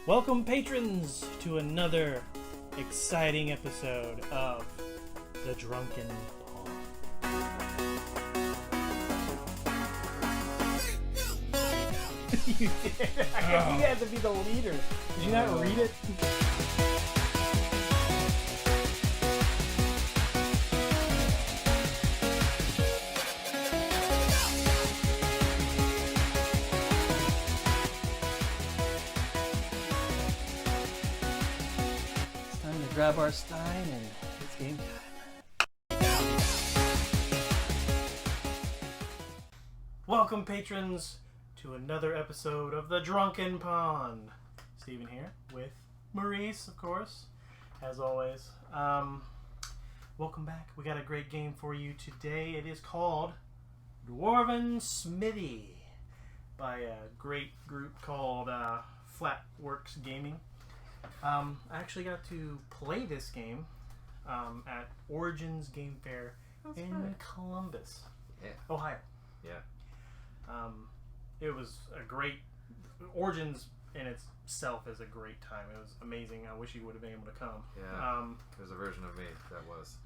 Welcome, patrons, to another exciting episode of the Drunken Pawn. You did. You had to be the leader. Did you not read it? Grab our stein and it's game time. Welcome, patrons, to another episode of the Drunken Pawn. Stephen here with Maurice, of course, as always. Welcome back. We got a great game for you today. It is called Dwarven Smithy by a great group called Flatworks Gaming. I actually got to play this game at Origins Game Fair in Columbus, Ohio. Yeah. It was a great... Origins in itself is a great time. It was amazing. I wish you would have been able to come. Yeah. There's a version of me that was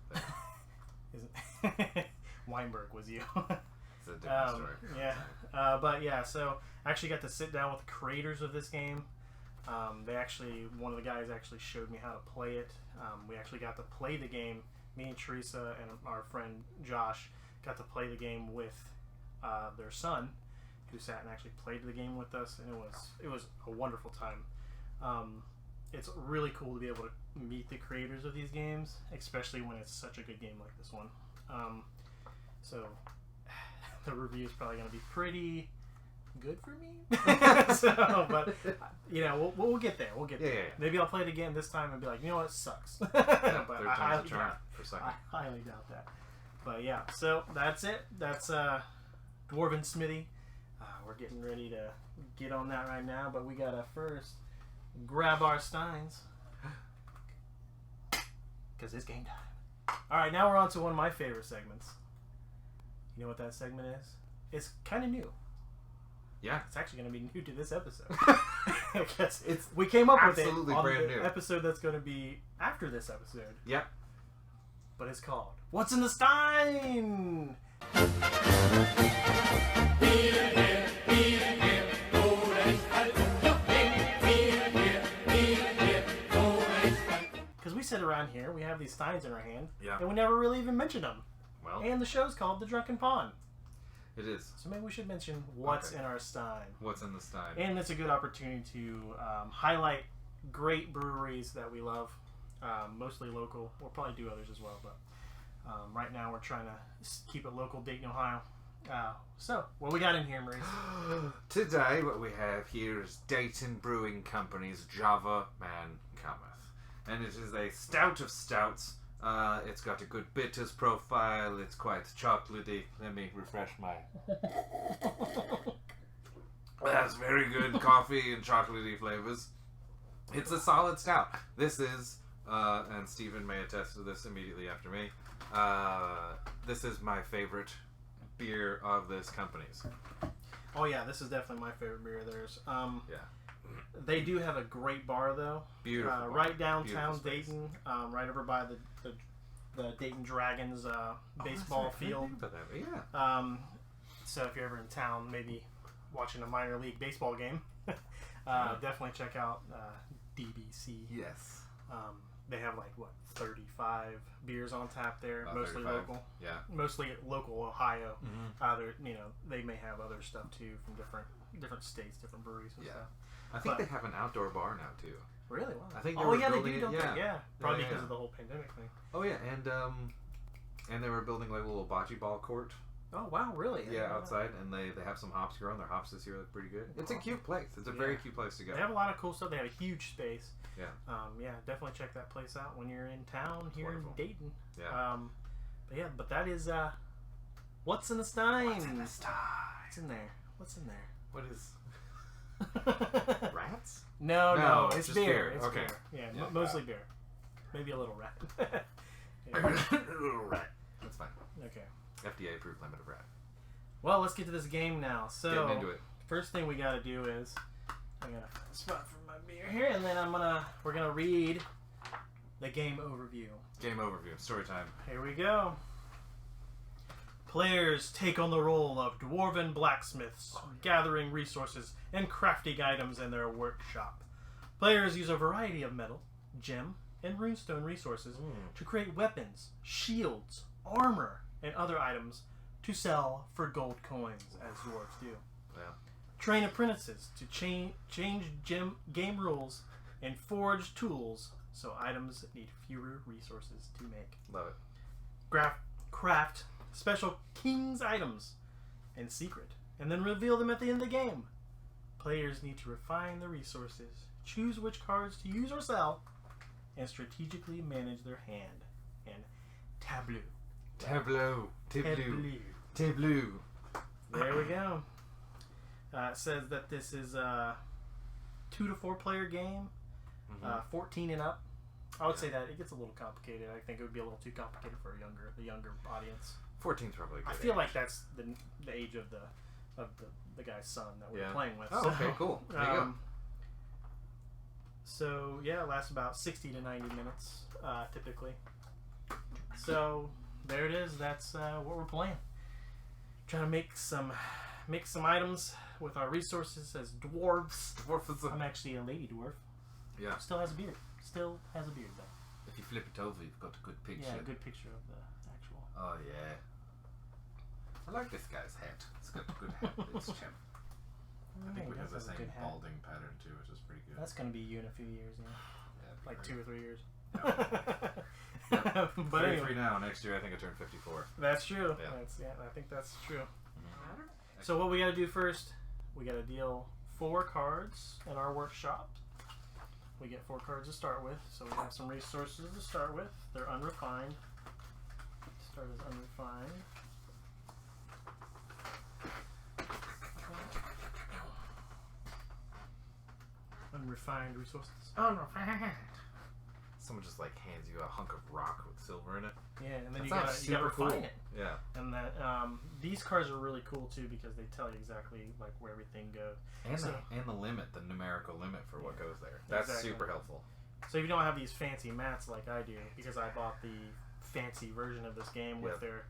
there. Weinberg was you. It's a different story. Yeah. But yeah, so I actually got to sit down with the creators of this game. One of the guys actually showed me how to play it. We actually got to play the game. Me and Teresa and our friend Josh got to play the game with their son, who sat and actually played the game with us, and it was a wonderful time. It's really cool to be able to meet the creators of these games, especially when it's such a good game like this one. So the review is probably going to be pretty good for me. But you know, we'll get there. We'll get there. Yeah. Maybe I'll play it again this time and be like, you know what, it sucks. But I highly doubt that. But yeah, so that's it. That's Dwarven Smithy. We're getting ready to get on that right now, but we gotta first grab our steins because it's game time. All right, now we're on to one of my favorite segments. You know what that segment is? It's kind of new. Yeah, it's actually going to be new to this episode. Because we came up with it on brand the new episode that's going to be after this episode. Yep. But it's called What's in the Stein? Because we sit around here, we have these steins in our hand, and we never really even mention them. Well, and the show's called The Drunken Pawn. It is. So maybe we should mention what's in our stein. What's in the stein. And it's a good opportunity to highlight great breweries that we love, mostly local. We'll probably do others as well, but right now we're trying to keep it local, Dayton, Ohio. So, what we got in here, Maurice? Today, what we have here is Dayton Brewing Company's Java Man Cometh. And it is a stout of stouts. It's got a good bitters profile. It's quite chocolatey. Let me refresh my... That's very good coffee and chocolatey flavors. It's a solid stout. This is, and Stephen may attest to this immediately after me, this is my favorite beer of this company's. Oh yeah, this is definitely my favorite beer of theirs. Yeah. They do have a great bar though. Beautiful bar. Right downtown Dayton, right over by the Dayton Dragons baseball field. Yeah. So if you're ever in town, maybe watching a minor league baseball game, definitely check out DBC. Yes. They have 35 beers on tap there, mostly 35. local. Yeah. Mostly local Ohio. Mm-hmm. They may have other stuff too from different states, different breweries and stuff. I think they have an outdoor bar now too. Really? Wow. I think they do, don't they? Yeah. Probably because of the whole pandemic thing. Oh yeah, and they were building a little bocce ball court. Oh wow, really? Yeah, outside, and they have some hops growing. Their hops this year look pretty good. It's a cute place. It's a very cute place to go. They have a lot of cool stuff. They have a huge space. Yeah. Definitely check that place out when you're in town here in Dayton. Yeah. But that is What's in the Stein? What's in the stein? What's in there? What's in there? What is rats? No, it's just beer. It's okay. beer. Yeah, mostly beer. Maybe a little rat. A little rat. That's fine. Okay. FDA approved limit of rat. Well, let's get to this game now. So, getting into it. First thing we got to do is I got a spot for my here, and then we're gonna read the game overview. Game overview. Story time. Here we go. Players take on the role of dwarven blacksmiths, gathering resources and crafting items in their workshop. Players use a variety of metal, gem, and runestone resources to create weapons, shields, armor, and other items to sell for gold coins, as dwarves do. Yeah. Train apprentices to change game rules and forge tools so items need fewer resources to make. Love it. Craft special king's items and secret, and then reveal them at the end of the game. Players need to refine the resources, choose which cards to use or sell, and strategically manage their hand and tableau. Tableau. There we go. It says that this is a 2 to 4 player game, 14 and up. I would say that it gets a little complicated. I think it would be a little too complicated for the younger audience. 14's probably a good I feel age. like that's the age of the guy's son that we're playing with. Oh, okay, cool. There you go. So yeah, it lasts about 60 to 90 minutes typically. So there it is. That's what we're playing. Trying to make some items with our resources as dwarves. I'm actually a lady dwarf. Yeah. Still has a beard. Still has a beard though. If you flip it over, you've got a good picture. Yeah, a good picture of the actual. Oh yeah. I like this guy's hat. It's got a good hat. It's chimp. I think we have the same balding pattern too, which is pretty good. That's gonna be you in a few years, like great. 2 or 3 years. Yep. But 33 anyway, now. Next year, I think I turn 54. that's true. Yeah. I think that's true. So what we gotta do first? We gotta deal 4 cards in our workshop. We get 4 cards to start with, so we have some resources to start with. They're unrefined. Start as unrefined. Unrefined resources. Unrefined. Someone just like hands you a hunk of rock with silver in it. Yeah, and then That you gotta sounds super refine cool. it. Yeah. And that these cards are really cool too because they tell you exactly like where everything goes. And the limit, the numerical limit for what goes there. That's Exactly. super helpful. So if you don't have these fancy mats like I do, because I bought the fancy version of this game with their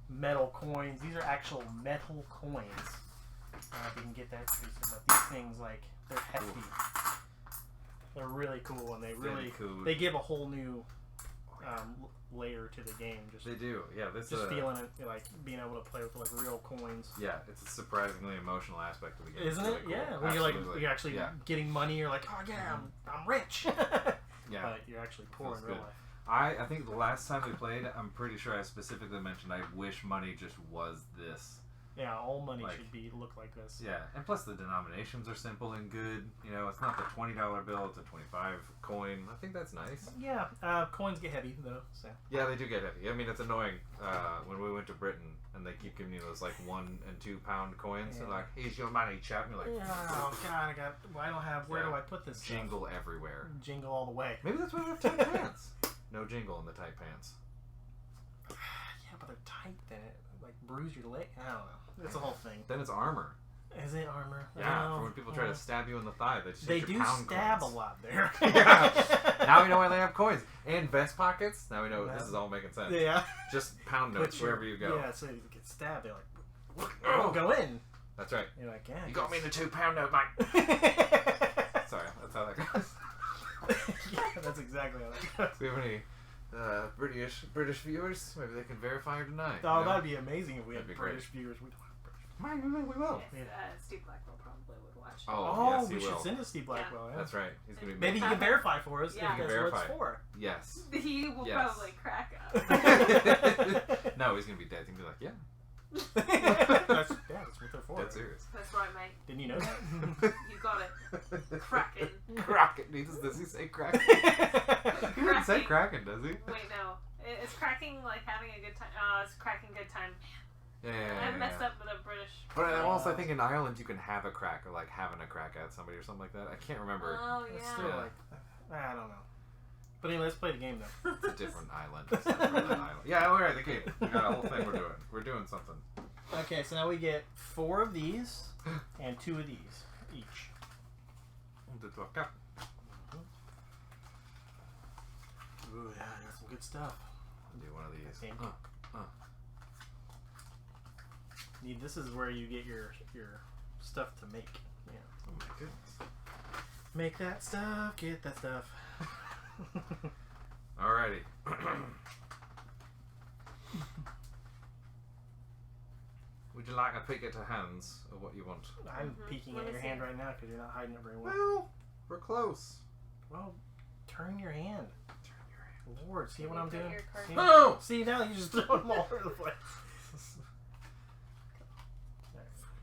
metal coins. These are actual metal coins. If you can get that, but these things like they're hefty. They're really cool, and they give a whole new layer to the game. Just They do, yeah. This feeling it, like being able to play with like real coins. Yeah, it's a surprisingly emotional aspect of the game. Isn't It's it? really cool. Yeah. When you're actually getting money, you're like, oh yeah, I'm rich. Yeah. But you're actually poor in real life. I think the last time we played, I'm pretty sure I specifically mentioned I wish money just was this. Yeah, all money should look like this. Yeah, and plus the denominations are simple and good. You know, it's not the $20 bill; it's a 25 coin. I think that's nice. Yeah, coins get heavy though. So. Yeah, they do get heavy. I mean, it's annoying when we went to Britain and they keep giving you those like 1 and 2 pound coins. Yeah. They're like, "Here's your money, chap." And you're like, "Oh God, I don't have. Where do I put this? Jingle everywhere. Jingle all the way. Maybe that's why they have tight pants. No jingle in the tight pants. Yeah, but they're tight. Then it like bruise your leg. I don't know. It's a whole thing. Then it's armor. Is it armor? Yeah, for when people try to stab you in the thigh, they do stab coins. a lot there. Yeah. Now we know why they have coins and vest pockets. Now we know this is all making sense. Yeah. Just pound notes wherever you go. Yeah, so you get stabbed. They're like, "Oh, go in." That's right. You're like, yeah. You got me in the £2 note, mate. Sorry, that's how that goes. Yeah, that's exactly how that goes. Do we have any British viewers? Maybe they can verify or deny. Oh, that'd be amazing if we had That'd be British viewers. We don't have British. We will. Yes, Steve Blackwell probably would watch. Oh, yes, he we should will. send it to Steve Blackwell. Yeah. That's right. He's gonna be. Maybe he can verify for us. Yeah. If that's what it's for. Yes. He will Yes. probably crack up. No, he's gonna be dead. He's gonna be like, yeah. that's what they're for. Dead serious. That's right, mate. Didn't you know that? You got it. Kraken. Kraken. Does he say Kraken? He doesn't say Kraken, does he? Wait, no. It's cracking like having a good time. It's cracking good time. Yeah. I messed up with a British. But also, I think in Ireland you can have a crack, or like having a crack at somebody or something like that. I can't remember. Oh It's yeah. still like, I don't know. But anyway, let's play the game though. It's a different island. It's not really an island. Yeah, alright, the game. We got a whole thing we're doing. We're doing something. Okay, so now we get 4 of these and 2 of these each. Good luck. Yeah. Ooh, yeah, I got some good stuff. I'll do one of these. Think. Need, this is where you get your stuff to make. Yeah. Oh my goodness. Make that stuff, get that stuff. Alrighty. Would you like a peek at her hands, or what you want? I'm peeking Let at me your see. hand right now because you're not hiding it very well. Well, we're close. Well, turn your hand. Turn your hand. Lord, see Can what you I'm put doing? your card- See? Oh! See, now you just throw them all over the place.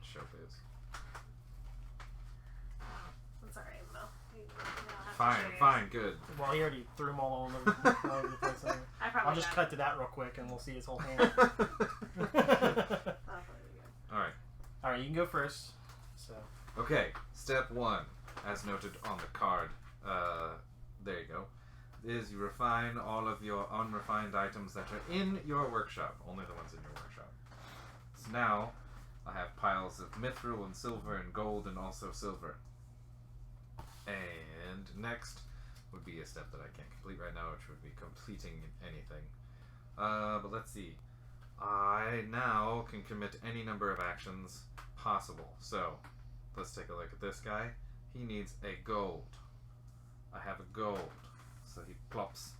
Showbiz. That's alright, Mo. You don't have to show Fine, yours. fine, good. Well, he already threw them all over the place. Anyway. I probably I'll just got cut to that real quick and we'll see his whole hand. it. That'll probably be good. Alright. Alright, you can go first. So, Okay, step one, as noted on the card, there you go, is you refine all of your unrefined items that are in your workshop, only the ones in your workshop. So now, I have piles of mithril and silver and gold and also silver. And next would be a step that I can't complete right now, which would be completing anything. But let's see. I now can commit any number of actions possible. So, let's take a look at this guy. He needs a gold. I have a gold. So he plops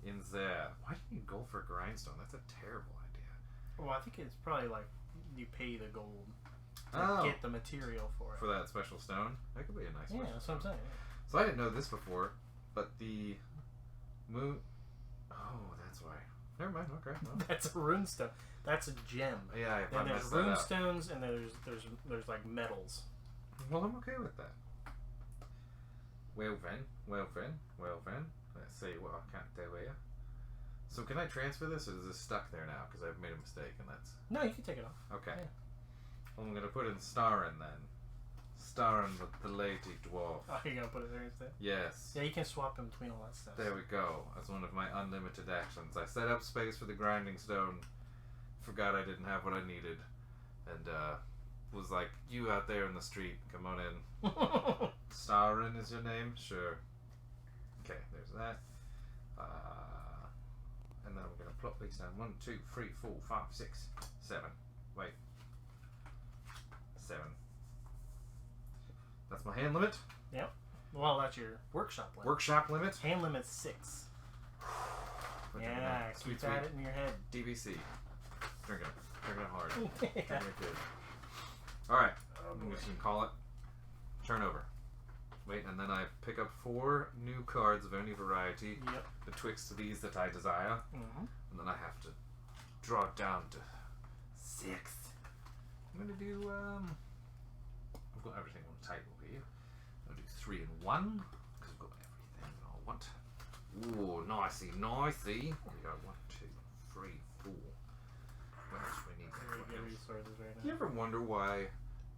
in there. Why do you need gold for a grindstone? That's a terrible idea. well, I think it's probably like you pay the gold to Oh. get the material for it. For that special stone? That could be a nice Yeah, special that's what I'm stone. saying. So I didn't know this before, but the moon... Oh, that's why. Never mind, okay. Well, That's a runestone. That's a gem. yeah, if I Then there's messed that up. runestones and there's like metals. Well, I'm okay with that. Well then. Let's see what I can't do here. So can I transfer this, or is this stuck there now? Because I've made a mistake, and that's... No, you can take it off. Okay. Yeah. Well, I'm going to put in Starrin then. Starrin with the lady dwarf. Oh, you're gonna put it there instead. Yes. Yeah, you can swap in between all that stuff. There we go. That's one of my unlimited actions. I set up space for the grinding stone, forgot I didn't have what I needed, and was like, you out there in the street, come on in. Starrin is your name? Sure. Okay, there's that. And then I'm going to plot these down. 1, 2, 3, 4, 5, 6, 7. Wait. 7. That's my hand limit. Well, that's your workshop limit. Workshop limit. Hand limit's 6. Yeah, Sweet, keep sweet. that in your head. DBC. Drinking it. Drinking it hard. Yeah. Drinking it good. Alright. Oh, I'm boy. just going to call it turnover. Wait, and then I pick up 4 new cards of any variety Yep. betwixt these that I desire. Mm-hmm. And then I have to draw it down to 6. I'm going to do, I've got everything on the table here. I'm going to do 3 and 1, because I've got everything I want. Ooh, nicey. We got 1, 2, 3, 4. What else we need? Very What good else? resources right You now. ever wonder why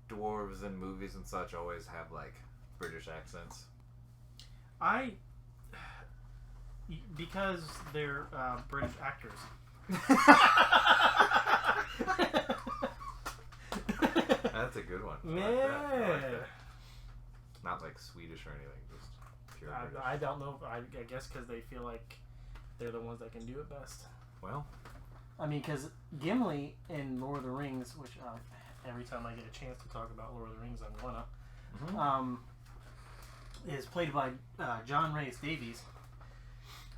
dwarves in movies and such always have, like, British accents? Because they're British actors. That's a good one. I like Yeah. that. I like that. Not like Swedish or anything, just pure British. I don't know. I guess because they feel like they're the ones that can do it best. Well, I mean, because Gimli in Lord of the Rings, which every time I get a chance to talk about Lord of the Rings, I'm gonna, is played by John Rhys Davies.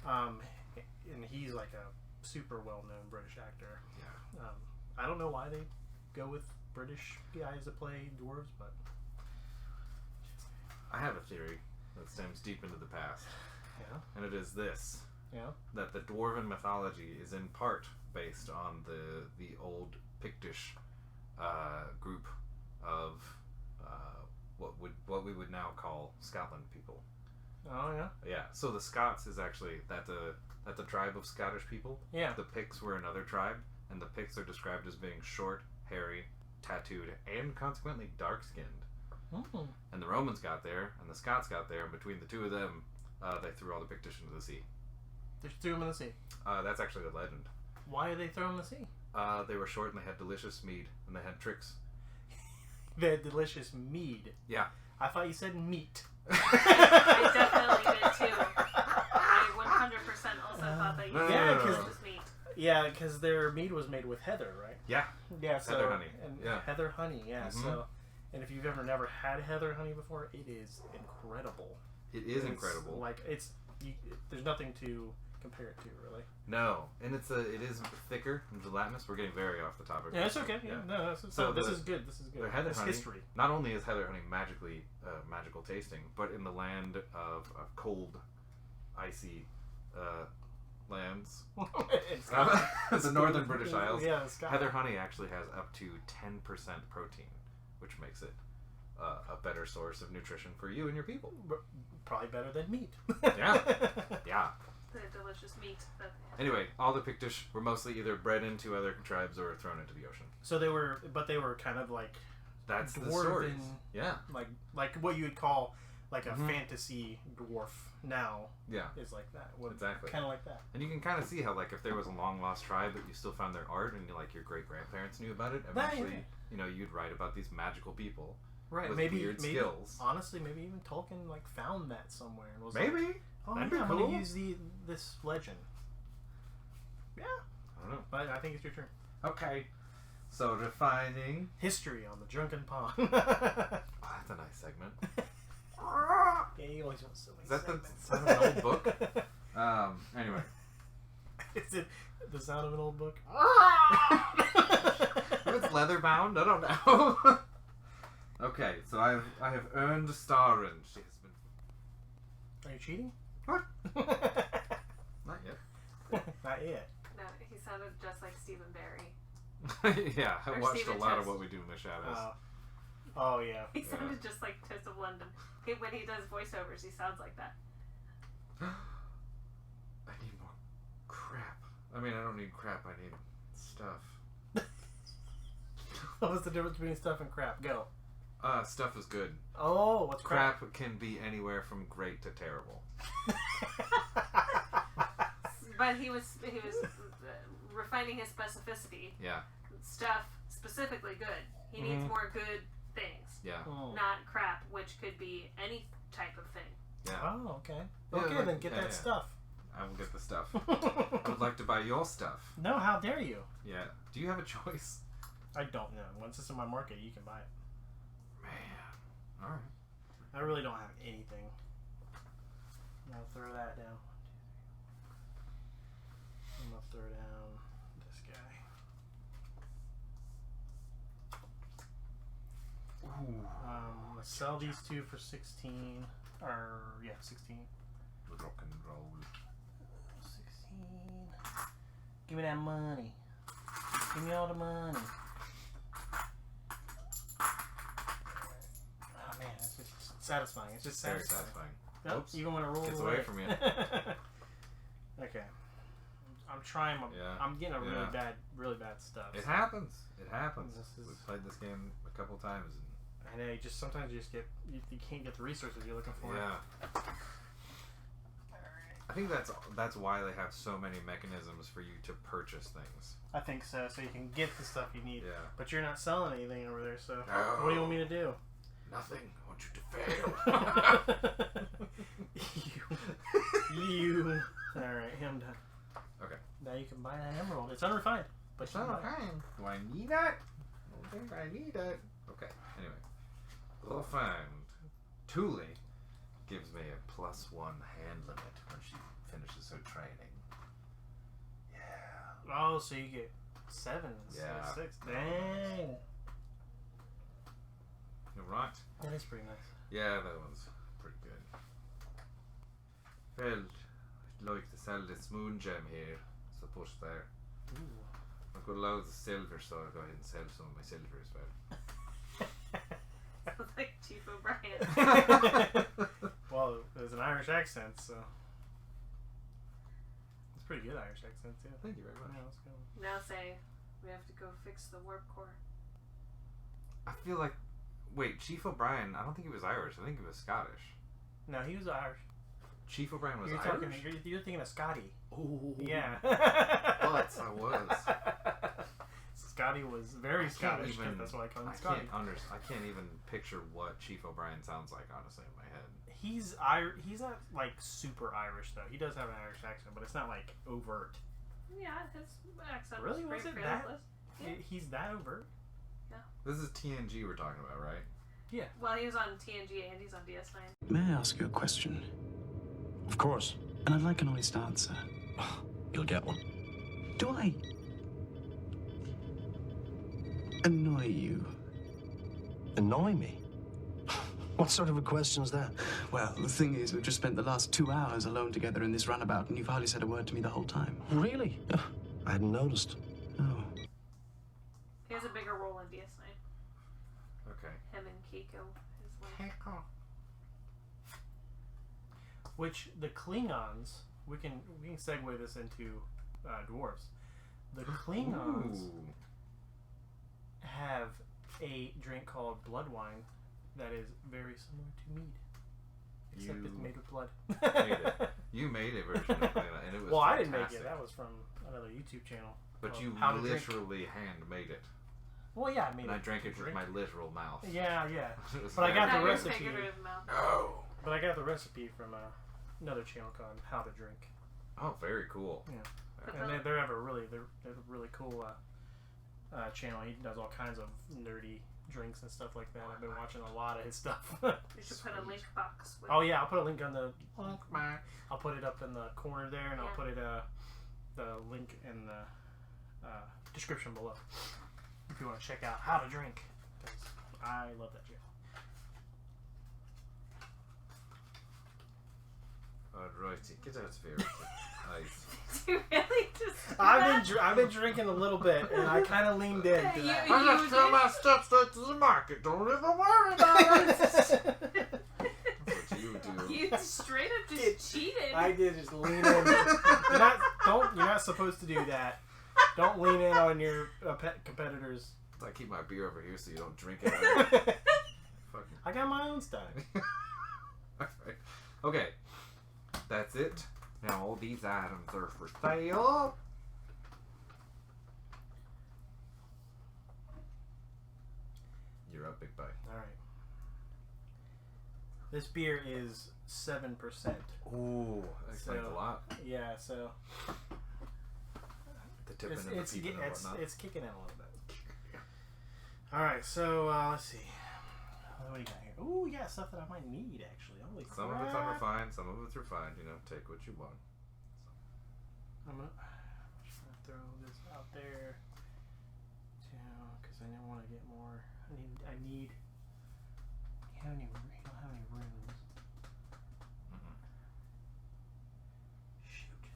And he's like a super well-known British actor. yeah. I don't know why they go with British guys to play dwarves, but I have a theory that stems deep into the past, yeah, and it is this: yeah. that the Dwarven mythology is in part based on the old Pictish group of what we would now call Scotland people. Oh yeah, Yeah. So the Scots is actually that's a tribe of Scottish people. yeah. The Picts were another tribe, and the Picts are described as being short, hairy, tattooed, and consequently dark-skinned. Mm. And the Romans got there, and the Scots got there, and between the two of them, they threw all the Pictish into the sea. They threw them in the sea. That's actually the legend. Why did they throw them in the sea? They were short, and they had delicious mead, and they had tricks. They had delicious mead. Yeah. I thought you said meat. I definitely did too. I 100% also thought that you said Yeah, it was 'cause- just meat. Yeah, because their mead was made with heather, right? Yeah. Yeah, so Heather honey. And Yeah. heather honey, yeah. Mhm. So, and if you've never had heather honey before, it is incredible. It is It's incredible. Like there's nothing to compare it to, really. No, and it is thicker and gelatinous. We're getting very off the topic. Yeah, it's okay. Yeah, no, So this the- is good. This is good. Their heather It's honey. history. Not only is heather honey magical tasting, but in the land of cold, icy lands, It's the northern British Isles, Yeah, it's got heather honey actually has up to 10% protein, which makes it a better source of nutrition for you and your people. probably better than meat. Yeah. Yeah. The delicious meat. Anyway, all the Pictish were mostly either bred into other tribes or thrown into the ocean. So they were kind of like That's the Dwarven, stories. Yeah. like what you would call like a Mhm. fantasy dwarf now Yeah. is like that. Exactly. Kind of like that. And you can kind of see how, like, if there was a long lost tribe, but you still found their art, and like your great grandparents knew about it, eventually, you'd write about these magical people Right. with maybe weird skills. Honestly, maybe even Tolkien like found that somewhere and was Maybe. like, oh That'd yeah, be I'm cool. gonna use this legend. Yeah. I don't know. But I think it's your turn. Okay. So refining. History on the Drunken Pond. Oh, that's a nice segment. Yeah, you always want silly Is that the segments. sound of an old book? Anyway. Is it the sound of an old book? If it's leather bound, I don't know. Okay, so I have earned a star, and she has been. Are you cheating? What? Not yet. Not yet. No, he sounded just like Stephen Barry. Yeah, I Or watched Steven a lot of Test. What We Do in the Shadows. Oh yeah. He sounded just like Test of London. When he does voiceovers, he sounds like that. I need more crap. I mean, I don't need crap. I need stuff. What's the difference between stuff and crap? Go. Stuff is good. Oh, what's crap? Crap can be anywhere from great to terrible. But he was refining his specificity. Yeah. Stuff specifically good. He needs Mhm. more good things, Yeah. Oh. not crap, which could be any type of thing. Yeah. Oh, okay. Yeah, Okay, like- then get yeah, that yeah. stuff. I will get the stuff. I would like to buy your stuff. No, how dare you? Yeah. Do you have a choice? I don't know. Once it's in my market, you can buy it. Man. Alright. I really don't have anything. I'll throw that down. I'm gonna throw down this guy. Ooh. I'm gonna sell these two for 16. Or, yeah, 16. Rock and roll. 16. Give me that money. Give me all the money. Oh man, it's just satisfying. It's just Very satisfying. satisfying. Nope, Oops. even when I roll Gets away away from you. Okay. I'm trying my. Yeah. I'm getting a Yeah. really bad stuff. It happens. It happens. This is- We've played this game a couple times. And I know. You just sometimes you just get you can't get the resources you're looking for. yeah. I think that's why they have so many mechanisms for you to purchase things. I think so. So you can get the stuff you need. Yeah. But you're not selling anything over there. So No. what do you want me to do? Nothing. I want you to fail. you. All right, I'm done. Okay. Now you can buy that emerald. It's unrefined, but It's you can not buy it. okay. Do I need that? I don't think I need it. Okay. Anyway. Refined. Thule gives me a +1 hand limit when she finishes her training. Yeah. Oh, so you get 7 instead Yeah. of 6. Dang. You're right. That is pretty nice. Yeah, that one's pretty good. Well, I'd like to sell this moon gem here. So push there. Ooh. I've got loads of silver, so I'll go ahead and sell some of my silver as well. Sounds like Chief O'Brien. Well, there's an Irish accent, so it's a pretty good Irish accent too. Thank you very much. Yeah, let's go. Now say we have to go fix the warp core. I feel like. Wait, Chief O'Brien, I don't think he was Irish. I think he was Scottish. No, he was Irish. Chief O'Brien was You're Irish? talking. You're thinking of Scotty. Oh. Yeah. But I was. Scotty was very Scottish. That's why I call him Scotty. I can't even picture what Chief O'Brien sounds like, honestly, in my head. He's not like super Irish though. He does have an Irish accent, but it's not like overt. Yeah, his accent really was it pretty that? yeah. He's that overt? Yeah. This is TNG we're talking about, right? Yeah. Well, he was on TNG and he's on DS9. May I ask you a question? Of course. And I'd like an honest answer. You'll get one. Do I annoy you? Annoy me? What sort of a question's that? Well, the thing is, we've just spent the last 2 hours alone together in this runabout, and you've hardly said a word to me the whole time. Really? I hadn't noticed. Oh. He has a bigger role in DS9. Okay. Him and Keiko. Which the Klingons, we can segue this into dwarves. The Klingons have a drink called blood wine that is very similar to mead, except it's made with blood. You made a version of it, and it was well, fantastic. I didn't make it. That was from another YouTube channel. But you literally hand-made it. Well, yeah, I made and it. I drank it with my literal mouth. Yeah. But I got the recipe. No. But I got the recipe from another channel called How to Drink. Oh, very cool. Yeah. And they're a really cool channel. He does all kinds of nerdy drinks and stuff like that. I've been watching a lot of his stuff. You should put a link box. Oh yeah, I'll put a link on the. I'll put it up in the corner there, and I'll put it the link in the description below if you want to check out How to Drink, because I love that channel. Righty, get out of here. Nice. You really just. I've been drinking a little bit, and I kind of leaned in. I just tell my steps straight to the market. Don't even worry about it. That's what you do. You straight up just cheated. I did just lean in. You're not supposed to do that. Don't lean in on your competitors. I keep my beer over here so you don't drink it. I got my own style. Alright. Okay. That's it. Now all these items are for sale. You're up, big boy. Alright. This beer is 7%. Ooh, that explains a lot. Yeah, so The tipping and the peeping and whatnot. it's kicking in a little bit. Alright, so let's see. What do you got here? Ooh, yeah, stuff that I might need actually. Holy crap. Some of it's unrefined, some of it's refined. You know, take what you want. I'm gonna throw this out there too, because I don't want to get more. I need. You don't have any rooms. Shoot.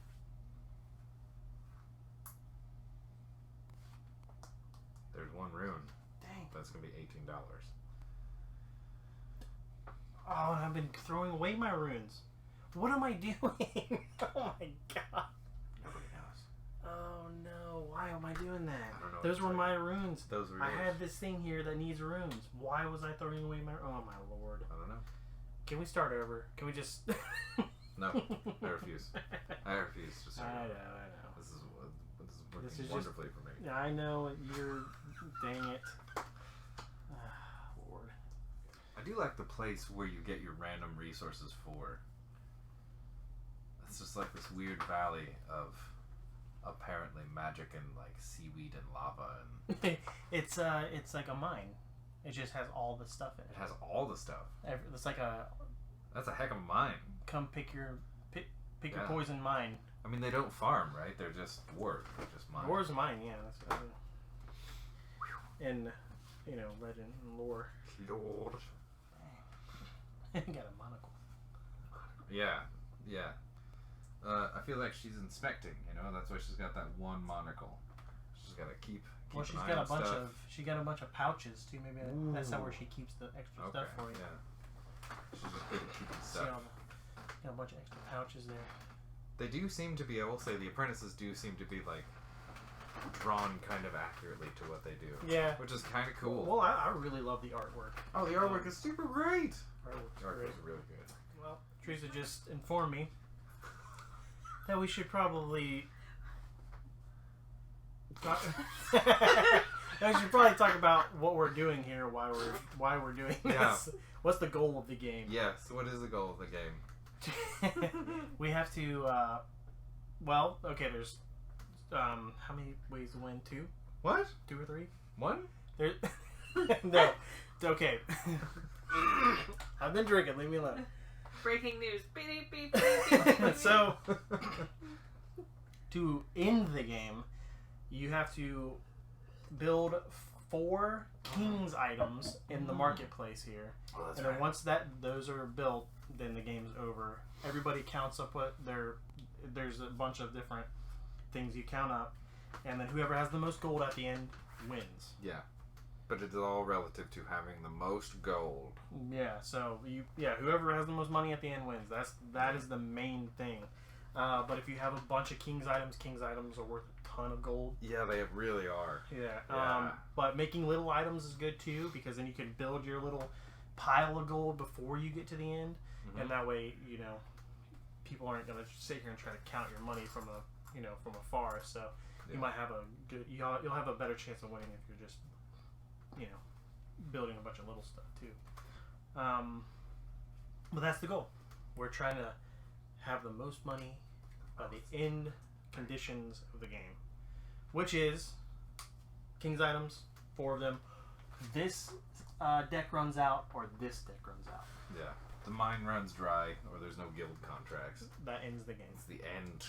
There's one rune. Dang. That's gonna be $18. Oh, and I've been throwing away my runes. What am I doing? Oh my god. Nobody knows. Oh no, why am I doing that? I don't know. Those were my runes. Those were I yours. had this thing here that needs runes. Why was I throwing away my... Oh my lord. I don't know. Can we start over? Can we just... No, I refuse. I refuse to start. I know. This is working This is wonderfully for me. I know, you're... Dang it. Lord. I do like the place where you get your random resources for. It's just like this weird valley of apparently magic and like seaweed and lava and It's like a mine. It just has all the stuff in it. it has all the stuff. It's like a... That's a heck of a mine. Come pick your Yeah. poison mine. I mean, they don't farm, right? They're just dwarves. They're just mine. Dwarves mine, yeah. That's in, legend and lore. Lord. Got a monocle. Yeah. I feel like she's inspecting. That's why she's got that one monocle. She's got to keep Well, she's an eye got on a bunch stuff. of. She got a bunch of pouches too. Maybe that's not where she keeps the extra stuff for you. Yeah. She's just good at keeping See stuff. got a bunch of extra pouches there. They do seem to be, I will say, the apprentices do seem to be, like, drawn kind of accurately to what they do. Yeah. Which is kind of cool. Well, I really love the artwork. Oh, the artwork is super great! Artwork's The artwork great. is really good. Well, Teresa just informed me that we should probably I should probably talk about what we're doing here, why we're doing this. Yeah. What's the goal of the game? Yes, what is the goal of the game? We have to. Well, okay. There's how many ways to win? 2? What? 2 or 3? 1? There. No. Okay. I've been drinking. Leave me alone. Breaking news. Beep, beep, beep, beep, beep, beep. So, to end the game, you have to build 4 king's items in the marketplace here. Oh, that's And then right. once those are built, then the game's over. Everybody counts up what there's a bunch of different things you count up, and then whoever has the most gold at the end wins. Yeah. But it's all relative to having the most gold. Yeah, so whoever has the most money at the end wins. That is the main thing. But if you have a bunch of king's items are worth a ton of gold. Yeah, they really are. Yeah. Yeah. But making little items is good too, because then you can build your little pile of gold before you get to the end, and that way, people aren't gonna sit here and try to count your money from from afar. So you might have you'll have a better chance of winning if you're just building a bunch of little stuff too. But that's the goal. We're trying to have the most money by the end conditions of the game, which is king's items, 4 of them. This deck runs out, or this deck runs out. Yeah. The mine runs dry, or there's no guild contracts. That ends the game. It's the end.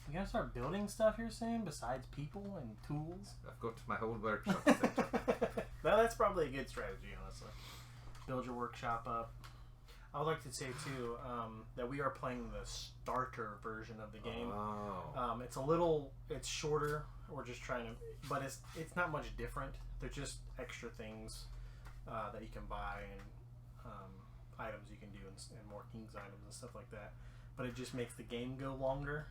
You gotta start building stuff here soon, besides people and tools. I've got my whole workshop set up. Well, that's probably a good strategy, honestly. Build your workshop up. I would like to say too that we are playing the starter version of the game. Oh. It's shorter. We're just trying to, but it's not much different. They're just extra things that you can buy and items you can do and more king's items and stuff like that. But it just makes the game go longer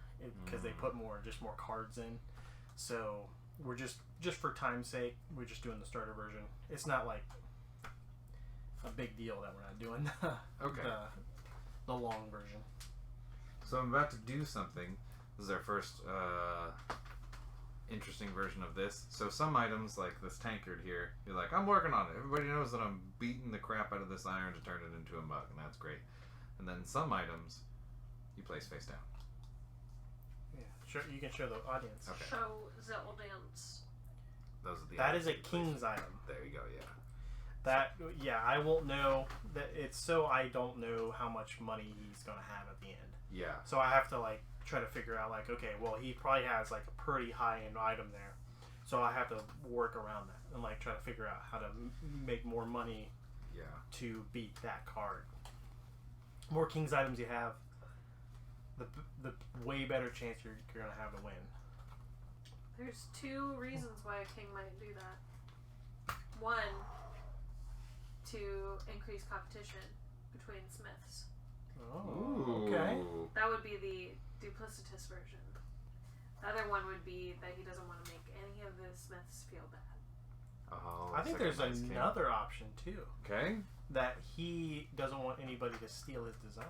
because they put more cards in. So we're just for time's sake, we're just doing the starter version. It's not like a big deal that we're not doing the long version. So I'm about to do something. This is our first interesting version of this. So some items, like this tankard here, you're like, I'm working on it. Everybody knows that I'm beating the crap out of this iron to turn it into a mug, and that's great. And then some items, you place face down. Yeah, sure. You can show the audience. Okay. Show the audience. Those are the That items is a you place. king's item. There you go, yeah. I won't know that it's so I don't know how much money he's gonna have at the end. Yeah. So I have to try to figure out okay, well he probably has a pretty high end item there, so I have to work around that and try to figure out how to make more money. Yeah. To beat that card. More king's items you have, the way better chance you're gonna have to win. There's 2 reasons why a king might do that. 1, to increase competition between smiths. Oh, okay. Ooh. That would be the duplicitous version. The other one would be that he doesn't want to make any of the smiths feel bad. Oh, I think that's there's like a nice king. another option too. Okay. That he doesn't want anybody to steal his design.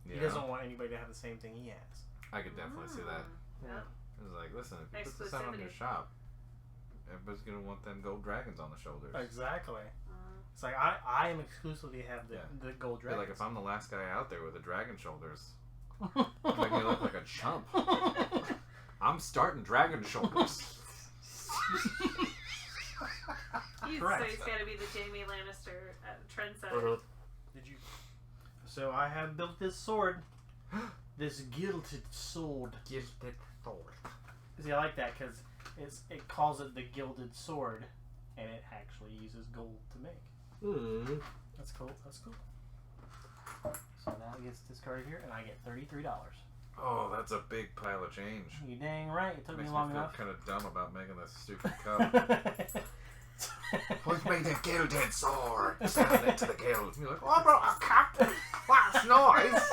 Yeah. He doesn't want anybody to have the same thing he has. I could definitely see that. Yeah. It was like, listen, if you put this out on your Exclusivity. shop, everybody's gonna want them gold dragons on the shoulders. Exactly. It's like I am exclusively have the gold Be dragon. like, if I'm the last guy out there with the dragon shoulders, make me look like a chump. I'm starting dragon shoulders. So Correct. he's got to be the Jaime Lannister trendsetter. Did you? So I have built this sword, this gilded sword. Gilded sword. See, I like that because it calls it the gilded sword, and it actually uses gold to make. That's cool. That's cool. So that gets discarded here, and I get $33. Oh, that's a big pile of change. You dang right. It took Makes me me long feel enough. kind of dumb about making this stupid cup. We've made a gilded sword. Sell it to the guild. And you're like, oh, I brought a cup. That's nice.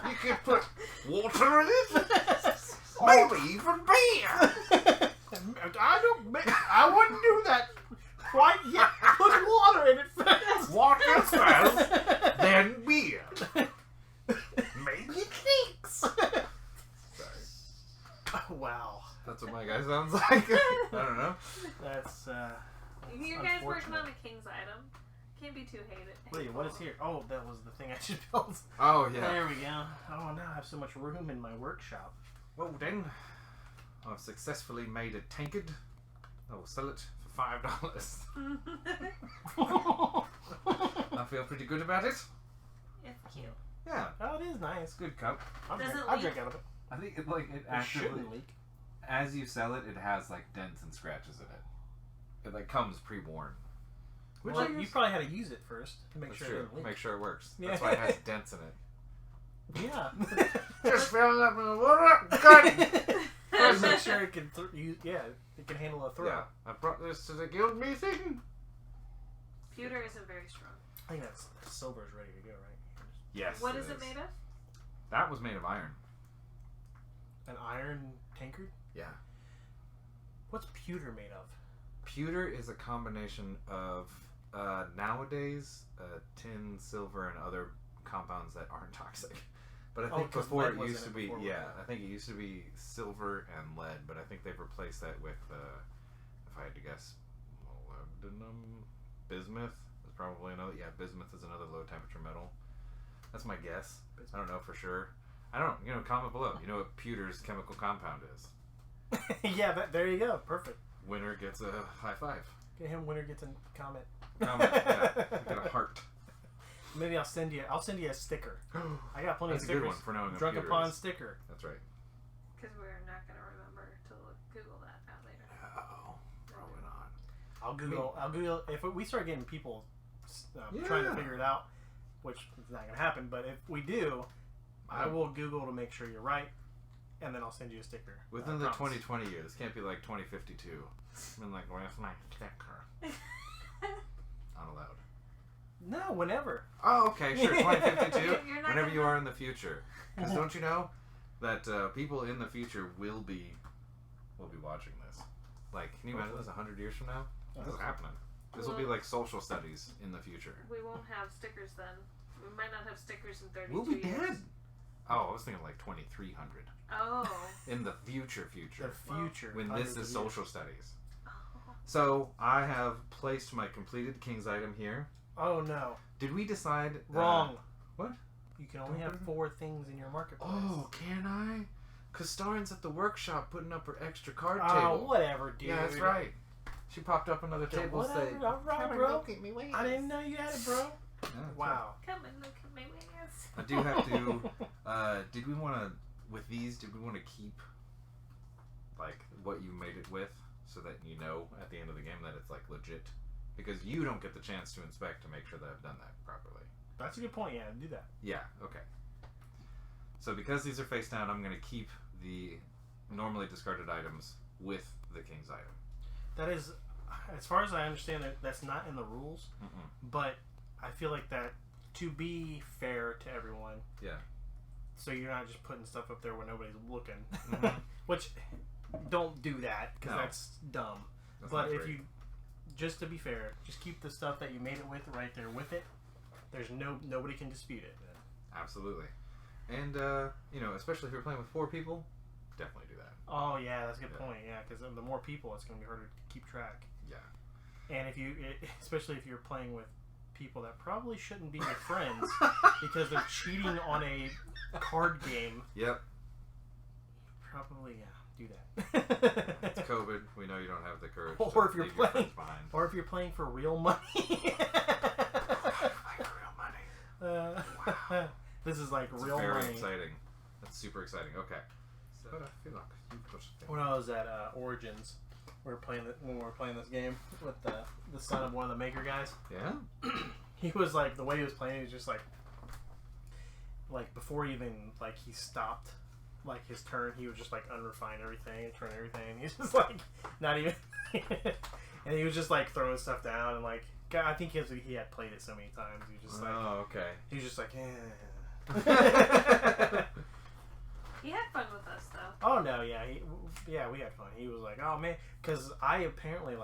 You could put water in it. Maybe even beer. I wouldn't do that quite yet. Put water in it first. Water first, then beer. Maybe it stinks. Sorry. Wow. That's what my guy sounds like. king's item. Can't be too hated. Wait, what is here? Oh, that was the thing I should build. Oh, yeah. There we go. Oh, now I have so much room in my workshop. Well, then, I've successfully made a tankard. I will sell it for $5. I feel pretty good about it. It's cute. Yeah. Oh, it is nice. Good cup. I'll Does drink, it I'll leak? drink out of it. I think it It actually, shouldn't leak. as you sell it, it has like dents and scratches in it. It like comes pre-worn. Which Well, I you guess- probably had to use it first to make That's sure true. it didn't leak. Make sure it works. Yeah. That's why it has dents in it. Yeah. Just fill it up with water. Good. First, make sure it can. It can handle a throw. Yeah. I brought this to the guild meeting. Pewter isn't very strong. I think that's silver's ready to go, right? Yes. What is it made of? That was made of iron. An iron tankard. Yeah. What's pewter made of? Pewter is a combination of nowadays tin, silver, and other compounds that aren't toxic. But I think 'cause before lead it wasn't used to it be, before, yeah, wasn't it? I think it used to be silver and lead, but I think they've replaced that with, if I had to guess, molybdenum, bismuth is probably another. Yeah, bismuth is another low temperature metal. That's my guess. I don't know for sure. I don't. Comment below. You know what pewter's chemical compound is? Yeah, there you go. Perfect. Winner gets a high five. Get him. Winner gets a comment. Comment. Yeah, you get a heart. Maybe I'll send you a sticker. I got plenty That's of a stickers. good one for knowing what Drunken pewter Pond is. sticker. That's right. Because we're not going to remember to Google that out later. Oh, rolling on. I'll Google if we start getting people trying to figure it out, which is not going to happen. But if we do, I will Google to make sure you're right, and then I'll send you a sticker. Within the promise. 2020 year, this can't be like 2052. I mean, like, where's my sticker? Not allowed. No, whenever. Oh, okay, sure. 2052. You're not Whenever gonna you know. are in the future, because don't you know that people in the future will be watching this? Like, can you imagine this 100 years from now? This is happening. This will be like social studies in the future. We won't have stickers then. We might not have stickers in 32 We'll be years. dead. Oh, I was thinking like 2300. Oh. In the future. The future. When hundreds this of is years. social studies. Oh. So, I have placed my completed king's item here. Oh no. Did we decide... Wrong. what? You can only have 4 things in your marketplace. Oh, can I? Castarin's at the workshop putting up her extra card Oh, table. whatever, dude. Yeah, that's right. She popped up another Yeah, table whatever. saying, All right, "Come and bro. look at me, wait." I didn't know you had it, bro. Yeah, that's right. Wow. Come and look at my wings. I do have to... did we want to... With these, did we want to keep, like, what you made it with? So that you know at the end of the game that it's, like, legit? Because you don't get the chance to inspect to make sure that I've done that properly. That's a good point. Yeah, do that. Yeah, okay. So because these are face down, I'm going to keep the normally discarded items with the king's item. That is, as far as I understand it, that's not in the rules. Mm-mm. But I feel like that to be fair to everyone. Yeah. So you're not just putting stuff up there where nobody's looking. Mhm. Which, don't do that because No. that's dumb. That's But not if great. you, just to be fair, just keep the stuff that you made it with right there with it. There's nobody can dispute it. Absolutely. And, especially if you're playing with 4 people, definitely do that. Oh yeah, that's a good Yeah. point. Yeah, because the more people, it's going to be harder to keep track. Yeah. And especially if you're playing with people that probably shouldn't be your friends because they're cheating on a card game, Yep. probably do that. It's COVID. We know you don't have the courage Or to if you're leave your playing- friends behind. Or if you're playing for real money. Like real money. This is like It's real very money. exciting. That's super exciting. Okay. But I feel like you pushed it. When I was at Origins, when we were playing this game with the son of one of the maker guys. Yeah? He was like, the way he was playing, he was just like before even like he stopped like his turn, he would just like unrefine everything and turn everything. He's just like not even, and he was just like throwing stuff down and like I think he had played it so many times. He was just like, Oh, okay. he was just like, He had fun with us though. Oh no, yeah, we had fun. He was like, oh man, because I apparently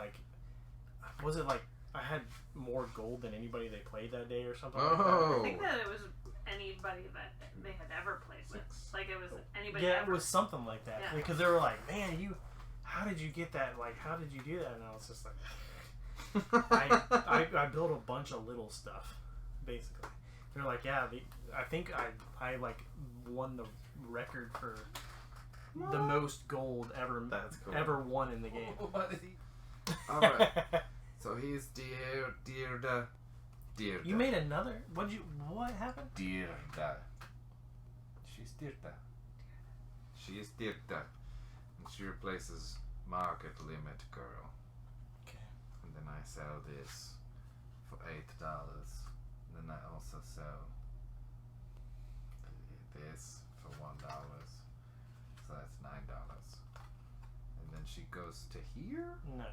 was it like I had more gold than anybody they played that day or something. Like that. Oh. I think that it was anybody that they had ever played with. Like it was anybody Yeah, ever. it was something like that. Yeah. Because they were like, man, how did you get that? Like, how did you do that? And I was just like, I built a bunch of little stuff, basically. They're like, yeah, I think I like won the record for the most gold ever That's cool. ever won in the game. What is he? Alright. So he's Dyrda. You made another? What happened? Dyrda. She's Dyrda. She is Dyrda. And she replaces Market Limit Girl. Okay. And then I sell this for $8. And then I also sell this for $1. So that's $9. And then she goes to here? No.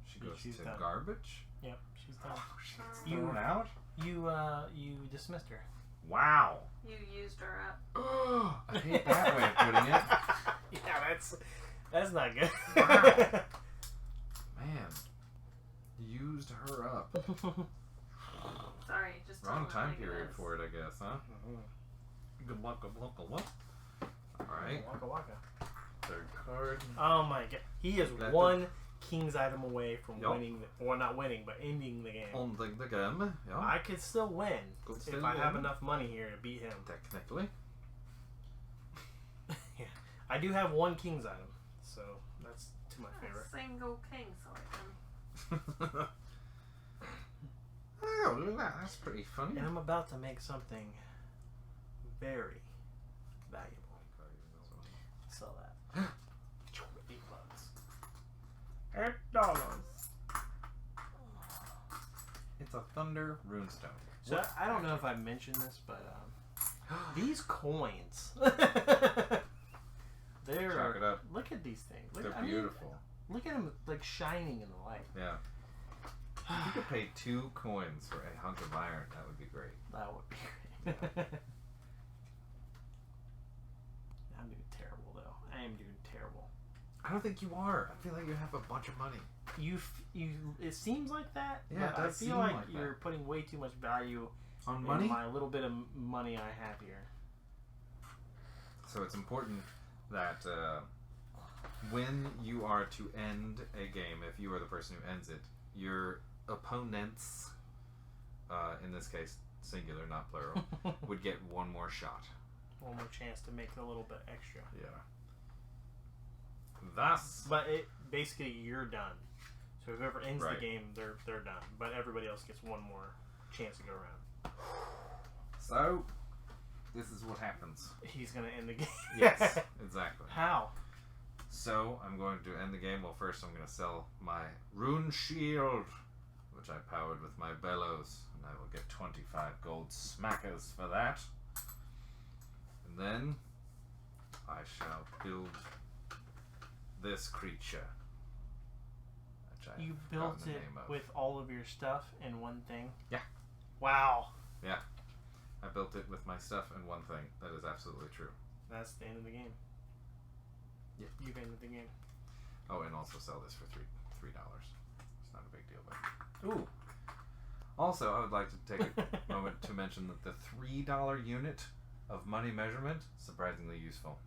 She goes She's to done. garbage? Yep, she's done. Oh, she's You- thrown out? You dismissed her. Wow. You used her up. I hate that way of putting it. Yeah, that's not good. Wow. Man. Used her up. Sorry, just Wrong tell time them like period is. for it, I guess, huh? Good luck, good luck, good luck. Alright. Waka waka. Third card. Oh my god. He is Let one king's item away from Yup. winning, or not winning, but ending the game. Ending the game. Yeah. I could still win Could if still I have win. enough money here to beat him. Technically. Yeah. I do have one king's item, so that's to my A favorite. single king selection. Oh, look at that. That's pretty funny. And I'm about to make something very valuable. Sell that. $8. $8. It's a thunder runestone. So I don't know if I mentioned this, but these coins. They're Chalk it up. look at these things. Look, They're I mean, beautiful. look at them like shining in the light. Yeah. If you could pay 2 coins for a hunk of iron, that would be great. That would be great. I'm doing terrible though. I am doing terrible. I don't think you are. I feel like you have a bunch of money. You. It seems like that. Yeah, but it I does feel seem like like you're that. putting way too much value On in money? my little bit of money I have here. So it's important that when you are to end a game, if you are the person who ends it, your opponents, in this case singular, not plural, would get one more shot. One more chance to make a little bit extra. Yeah. Thus, But it basically you're done. So whoever ends Right. the game, they're done. But everybody else gets one more chance to go around. so this is what happens. He's gonna end the game. Yes, exactly. How? So I'm going to end the game. Well, first I'm going to sell my rune shield, which I powered with my bellows, and I will get 25 gold smackers for that. And then I shall build this creature. Which I You have built forgotten the it name of. with all of your stuff in one thing? Yeah. Wow. Yeah. I built it with my stuff and one thing. That is absolutely true. That's the end of the game. Yeah. You've ended the game. Oh, and also sell this for $3. It's not a big deal, but ooh. Also, I would like to take a moment to mention that the $3 unit of money measurement surprisingly useful.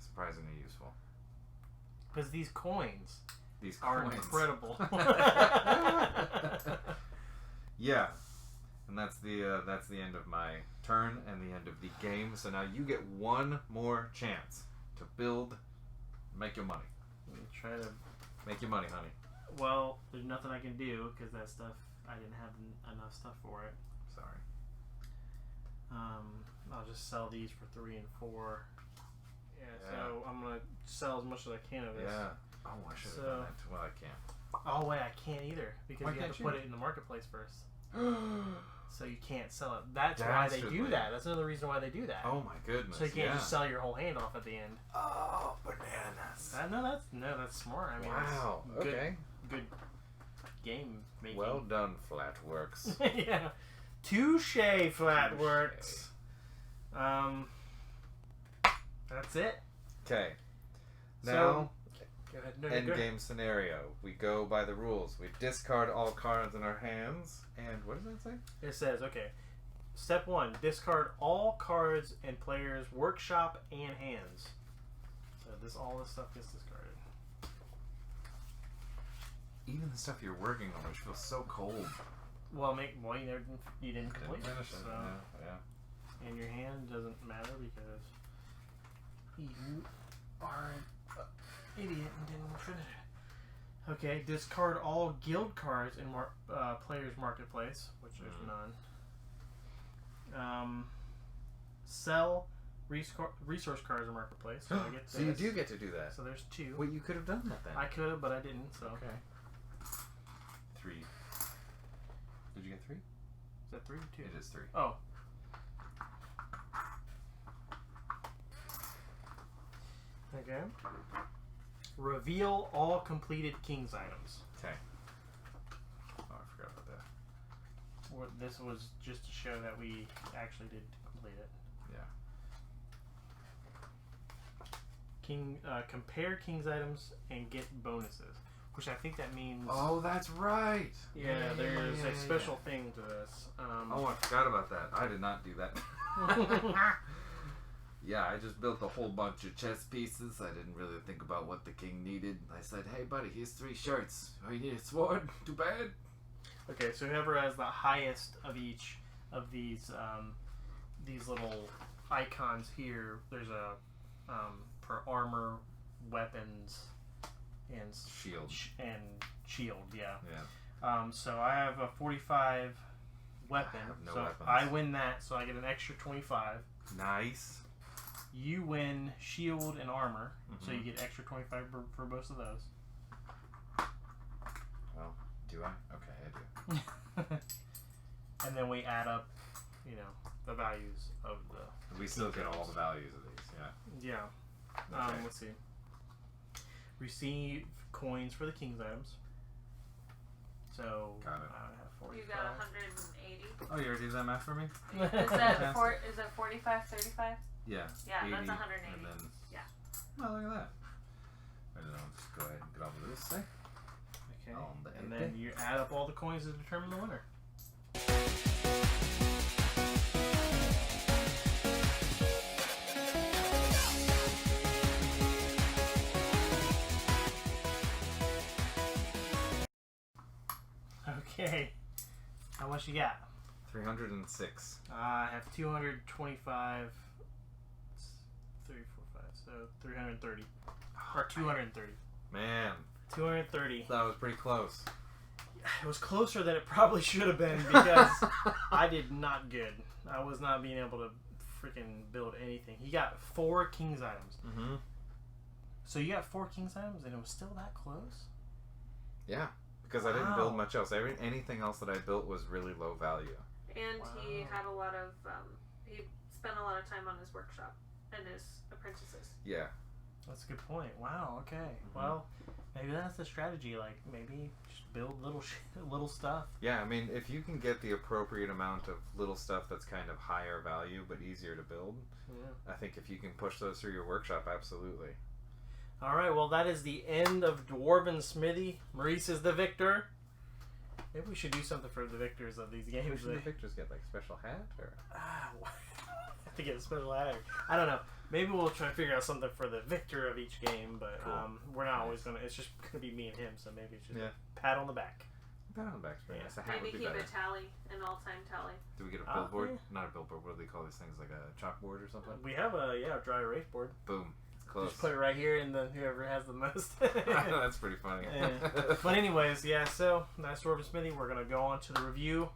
Surprisingly useful. Because these coins These are coins. incredible. Yeah, and that's the end of my turn and the end of the game. So now you get one more chance to build, make your money. Try to. Make your money, honey. Well, there's nothing I can do because that stuff I didn't have enough stuff for it. Sorry. I'll just sell these for 3 and 4. Yeah. Yeah. So I'm gonna sell as much as I can of this. Yeah. Oh, I should have done that. Well, I can't. Oh wait, I can't either because Why you have can't to you? put it in the marketplace first. So you can't sell it. That's why they do Dastardly. that. That's another reason why they do that. Oh my goodness. So you can't yeah. just sell your whole hand off at the end. Oh, bananas. That's smart. I mean, Wow. it's good, Okay. good game making. Well done, Flatworks. Yeah. Touche, Flatworks. That's it. Okay. So- Now, Go ahead. No, end go ahead. game scenario. We go by the rules. We discard all cards in our hands. And what does that say? It says, okay, step 1, discard all cards in players' workshop and hands. So all this stuff gets discarded. even the stuff you're working on, which feels so cold. Well, you didn't complete it. Finish it. So. Yeah. And your hand doesn't matter because you are an idiot and didn't finish it. Okay, discard all guild cards in player's marketplace, which there's none. Sell resource cards in marketplace. So I get So you do get to do that. So there's 2. Well, you could have done that then. I could have, but I didn't. So Okay. 3. Did you get 3? Is that 3 or 2? It is 3. Oh. Okay. Reveal all completed King's items. Okay. Oh, I forgot about that. This was just to show that we actually did complete it. Yeah. Compare King's items and get bonuses, which I think that means. Oh, that's right. Yeah, there's a special thing to this. Oh, I forgot about that. I did not do that. Yeah, I just built a whole bunch of chess pieces. I didn't really think about what the king needed. I said, hey, buddy, here's 3 shirts. Oh, you need a sword? Too bad. Okay, so whoever has the highest of each of these little icons here, there's a for armor, weapons, and Shield. Shield. Yeah. Yeah. So I have a 45 weapon. I have no so weapons. I win that, so I get an extra 25. Nice. You win shield and armor, so you Mhm. get extra 25 for both of those. Well, do I? Okay, I do. And then we add up, the values of the. We still get all the values of these, yeah. Yeah. Okay. Let's see. Receive coins for the king's items. So Got it. I have 45. You got 180. Oh, you already did that math for me? Is that is that 45, 35? Yeah. Yeah, 80, that's 180. And then, Yeah. Oh, look at that. And then I'll just go ahead and get over this thing. Okay. On the And 80. then you add up all the coins to determine the winner. Okay. How much you got? 306. I have 225. 3, 4, 5. So 330. Or 230. Man, 230. that was pretty close. It was closer than it probably should have been because I did not good. I was not being able to freaking build anything. He got 4 king's items. Mm-hmm. So you got 4 king's items and it was still that close? Yeah, because I didn't build Wow. much else. Anything else that I built was really low value. And he Wow. had a lot of, he spent a lot of time on his workshop and his apprentices. Yeah. That's a good point. Wow, okay. Well, maybe that's the strategy. Like, maybe just build little stuff. Yeah, I mean, if you can get the appropriate amount of little stuff that's kind of higher value but easier to build, Yeah. I think if you can push those through your workshop, absolutely. Alright, well, that is the end of Dwarven Smithy. Maurice is the victor. Maybe we should do something for the victors of these games. Maybe the victors get like special hat or Have to get a special hat. I don't know. Maybe we'll try to figure out something for the victor of each game, but Cool. we're not always gonna. It's just gonna be me and him, so maybe it's just Yeah. a pat on the back. pat on the back's pretty Yeah. nice. A hat Maybe would be keep better. a tally, an all-time tally. Do we get a Oh, billboard? yeah. Not a billboard. What do they call these things? Like a chalkboard or something? We have a dry erase board. Boom. It's close. Just put it right here, and then whoever has the most. That's pretty funny. Yeah. But anyways, yeah. So that's Dwarven Smithy. We're gonna go on to the review.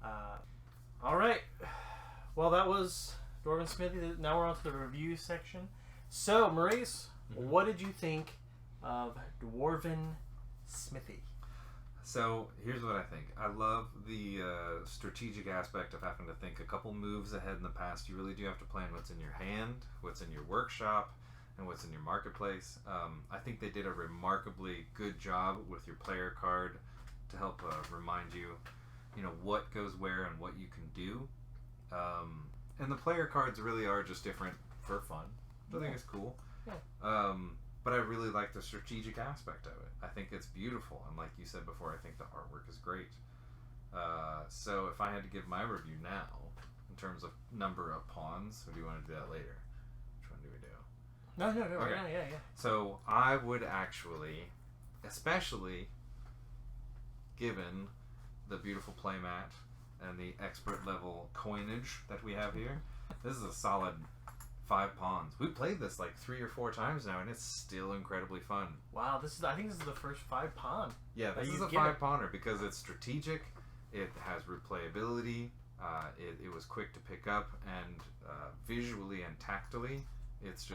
All right. Well, that was Dwarven Smithy. Now we're on to the review section. So, Maurice, what did you think of Dwarven Smithy? So here's what I think. I love the strategic aspect of having to think a couple moves ahead in the past. You really do have to plan what's in your hand, what's in your workshop, and what's in your marketplace. I think they did a remarkably good job with your player card to help remind you, what goes where and what you can do. And the player cards really are just different for fun. I think it's cool. Yeah. But I really like the strategic aspect of it. I think it's beautiful, and like you said before, I think the artwork is great. So if I had to give my review now, in terms of number of pawns, or do you want to do that later? Which one do we do? No. Okay. Yeah. So I would actually, especially given the beautiful playmat and the expert level coinage that we have here, this is a solid 5 pawns. We played this like 3 or 4 times now, and it's still incredibly fun. Wow, I think this is the first 5 pawn. Yeah, this is a 5 pawner because it's strategic, it has replayability, it was quick to pick up, and visually and tactily, it's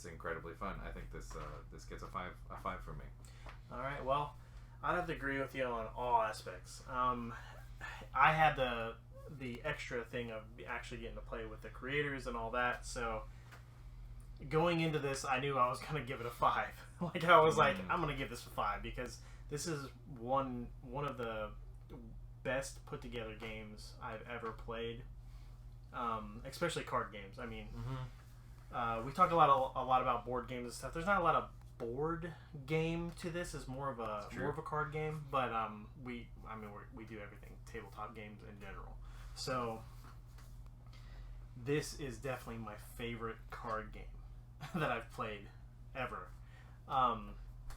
incredibly fun. I think this gets a 5 for me. All right, well, I'd have to agree with you on all aspects. I had the extra thing of actually getting to play with the creators and all that, so going into this, I knew I was going to give it a 5. Like, I was like, I'm going to give this a 5 because this is one of the best put together games I've ever played, especially card games. I mean, we talk a lot about board games and stuff. There's not a lot of board game to this. It's more of a card game, but we do everything tabletop games in general. So this is definitely my favorite card game that I've played ever.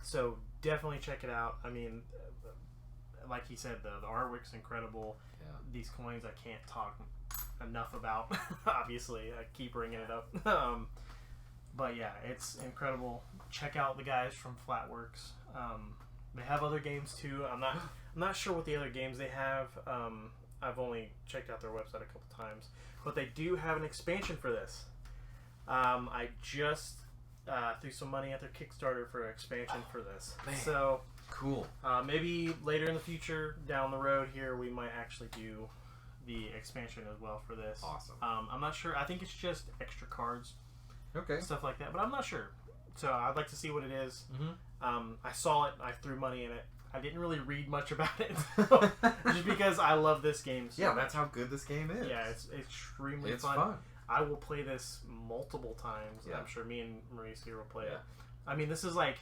So definitely check it out. I mean, like he said, the artwork's incredible. Yeah. These coins I can't talk enough about. Obviously, I keep bringing it up. But yeah, it's incredible. Check out the guys from Flatworks. They have other games too. I'm not sure what the other games they have. I've only checked out their website a couple times, but they do have an expansion for this. I just threw some money at their Kickstarter for an expansion for this. Man. So Cool. maybe later in the future, down the road here, we might actually do the expansion as well for this. Awesome. I'm not sure. I think it's just extra cards, Okay. stuff like that, but I'm not sure. So I'd like to see what it is. Mm-hmm. I saw it. I threw money in it. I didn't really read much about it, just because I love this game so Yeah, much. that's how good this game is. Yeah, it's extremely It's fun. fun. I will play this multiple times. Yeah. I'm sure me and Maurice here will play Yeah. it. I mean, this is like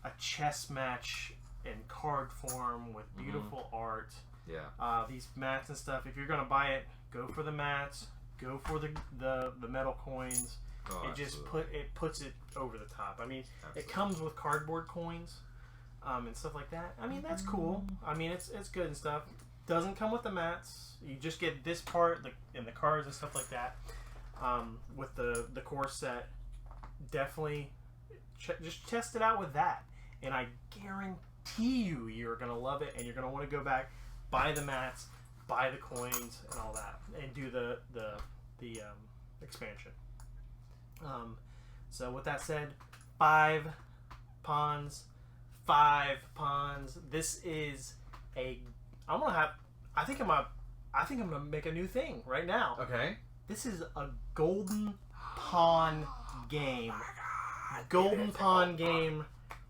a chess match in card form with beautiful art. Yeah. These mats and stuff. If you're gonna buy it, go for the mats. Go for the metal coins. Oh, It just absolutely. puts it over the top. I mean, Absolutely. it comes with cardboard coins, and stuff like that. I mean, that's cool. I mean, it's good and stuff. Doesn't come with the mats. You just get this part and the cards and stuff like that. With the core set, definitely just test it out with that, and I guarantee you're gonna love it, and you're gonna want to go back, buy the mats, buy the coins, and all that, and do the expansion. So with that said, 5 pawns. This is I think I'm gonna make a new thing right now. Okay. This is a golden pawn game. Oh Golden pawn game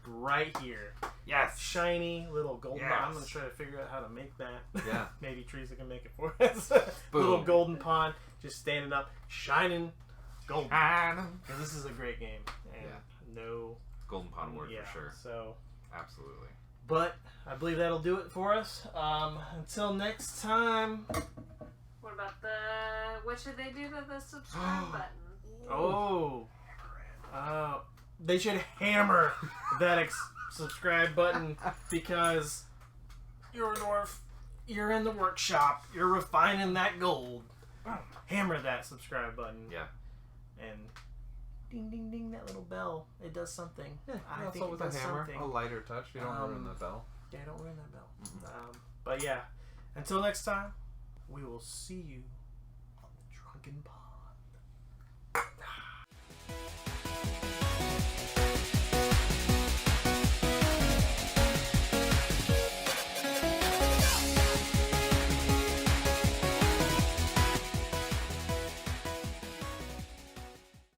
right here. Yes. Shiny little golden Yes. pawn. I'm gonna try to figure out how to make that. Yeah. Maybe Teresa can make it for us. Little Boom. golden pawn just standing up, shining golden. And Because this is a great game. And no. Golden Pawn word Yeah. for sure. So, Absolutely. but I believe that'll do it for us. Until next time. What about what should they do to the subscribe button? Oh. They should hammer that subscribe button because you're a dwarf. You're in the workshop. You're refining that gold. Hammer that subscribe button. Yeah. And ding, ding, ding, that little bell. It does something. I Also think it with does a hammer, something. a lighter touch. You don't ruin the bell. Yeah, don't ring that bell. Mm-hmm. But yeah, until next time, we will see you on the Drunken Pod.